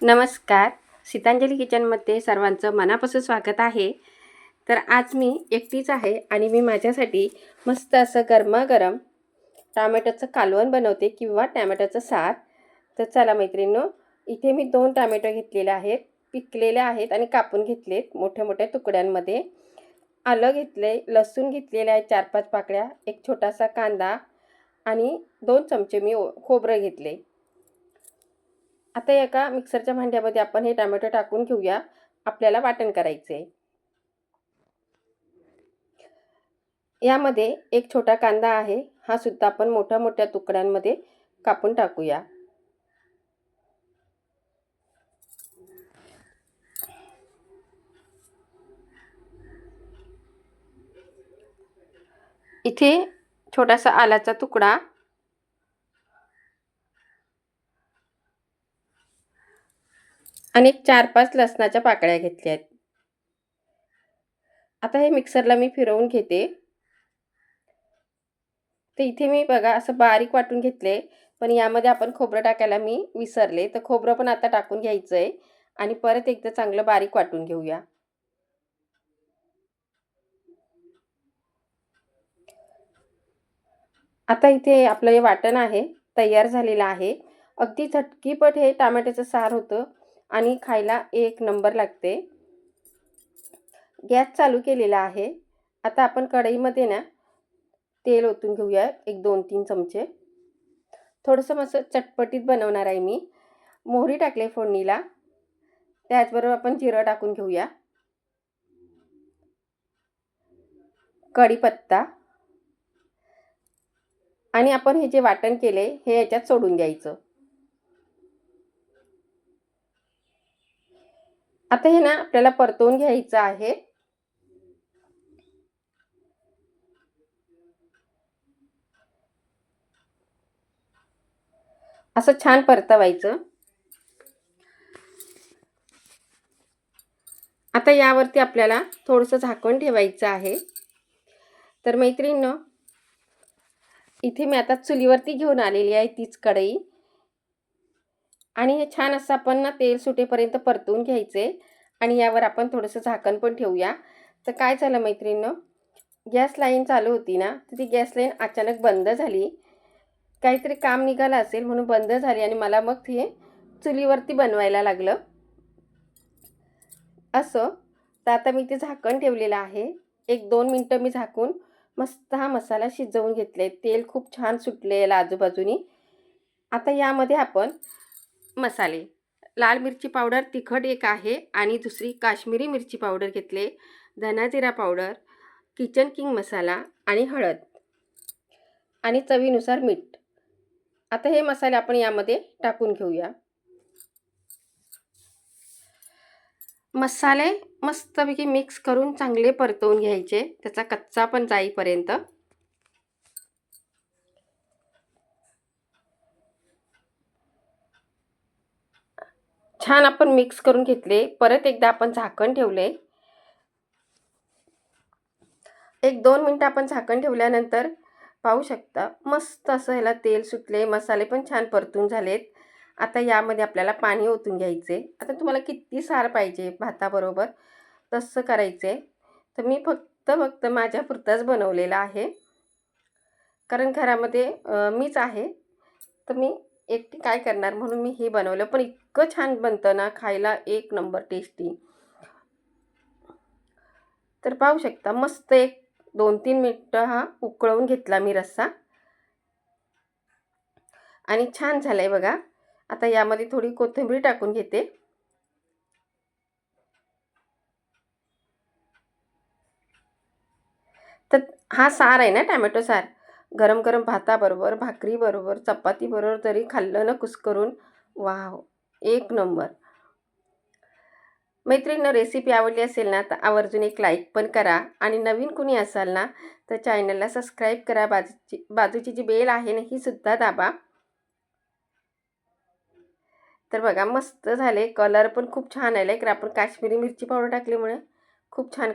नमस्कार. सीतांजली किचनमध्ये सर्वांचं मनापासून स्वागत आहे. तर आज मी एकटीच आहे आणि मी माझ्यासाठी मस्त असं गरमागरम टोमॅटोचं कालवण बनवते किंवा टोमॅटोचं सार. तर चला मैत्रिणींनो, इथे मी 2 टोमॅटो घेतलेले आहेत, पिकलेले आहेत आणि कापून घेतलेत मोठ्या-मोठ्या तुकड्यांमध्ये. आलं घेतले, लसूण घेतलेले आहे 4-5 पाकळ्या, एक छोटासा कांदा आणि 2 चमचे मी खोबरं घेतले. आता एका मिक्सरच्या भांड्यामध्ये आपण हे टोमॅटो टाकून घेऊया. आपल्याला वाटण करायचे. यामध्ये एक छोटा कांदा आहे, हा सुद्धा आपण मोठ्या-मोठ्या तुकड्यांमध्ये कापून टाकूया. इथे छोटासा आल्याचा तुकडा आणि 4-5 लसणाच्या पाकळ्या घेतल्या आहेत. आता हे मिक्सरला मी फिरवून घेते. तर इथे मी बघा असं बारीक वाटून घेतले, पण यामध्ये आपण खोबरं टाकायला मी विसरले. तर खोबरं पण आता टाकून घ्यायचं आहे आणि परत एकदा चांगलं बारीक वाटून घेऊया. आता इथे आपलं हे वाटण आहे तयार झालेलं आहे. अगदी झटकीपट हे टोमॅटोचं सार होतं आणि खायला एक नंबर लागते. गॅस चालू केलेला आहे. आता आपण कढईमध्ये ना तेल ओतून घेऊया, एक 2-3 चमचे. थोडंसं असं चटपटीत बनवणार आहे मी. मोहरी टाकले फोडणीला. त्याचबरोबर आपण जिरं टाकून घेऊया. कढीपत्ता आणि आपण हे जे वाटण केले हे याच्यात सोडून द्यायचं. आता हे ना आपल्याला परतवून घ्यायचं आहे. असं छान परतवायचं. आता यावरती आपल्याला थोडंसं झाकण ठेवायचं आहे. तर मैत्रिणींनो, इथे मी आता चुलीवरती घेऊन आलेली आहे तीच कढई आणि हे छान असं आपण ना तेल सुटेपर्यंत परतवून घ्यायचे आणि यावर आपण थोडंसं झाकण पण ठेवूया. तर काय झालं मैत्रिणींनो, गॅस लाईन चालू होती ना, तर ती गॅस लाईन अचानक बंद झाली. काहीतरी काम निघालं असेल म्हणून बंद झाली आणि मला मग ते चुलीवरती बनवायला लागलं असं. तर आता मी ते झाकण ठेवलेलं आहे. 1-2 मिनटं मी झाकून मस्त हा मसाला शिजवून घेतले. तेल खूप छान सुटलेलं आजूबाजूनी. आता यामध्ये आपण मसाले, लाल मिरची पावडर तिखट एक आहे आणि दुसरी काश्मीरी मिरची पावडर घेतले, धना जिरा पावडर, किचन किंग मसाला आणि हळद आणि चवीनुसार मीठ. आता हे मसाले आपण यामध्ये टाकून घेऊया. मसाले मस्तपैकी मिक्स करून चांगले परतवून घ्यायचे, त्याचा कच्चा पण जाईपर्यंत. छान आपण मिक्स करून घेतले. परत एकदा आपण झाकण ठेवले. 1-2 मिनटं आपण झाकण ठेवल्यानंतर पाहू शकता मस्त असं ह्याला तेल सुटले, मसाले पण छान परतून झालेत. आता यामध्ये आपल्याला पाणी ओतून घ्यायचे. आता तुम्हाला किती सार पाहिजे भाताबरोबर तसं करायचे. तर मी फक्त माझ्यापुरताच बनवलेला आहे, कारण घरामध्ये मीच आहे. तर मी एकटी काय करणार म्हणून मी हे बनवलं. पण इतकं छान बनतं ना, खायला एक नंबर टेस्टी. तर पाहू शकता मस्त एक 2-3 मिनटं हा उकळवून घेतला मी रस्सा आणि छान झालाय बघा. आता यामध्ये थोडी कोथिंबीर टाकून घेते. तर हा सार आहे ना टोमॅटो सार, गरम-गरम भाताबरोबर, भाकरीबरोबर, चपातीबरोबर जरी खाल्लं ना कुस्करून, वाव! एक नंबर. मैत्रिणींनो, रेसिपी आवडली असेल ना तर आवर्जून एक लाईक पण करा आणि नवीन कुणी असाल ना तर चॅनलला सबस्क्राईब करा. बाजूची जी बेल आहे ना ही सुद्धा दाबा. तर बघा मस्त झाले. कलर पण खूप छान आलाय, कारण आपण काश्मीरी मिरची पावडर टाकल्यामुळे खूप छान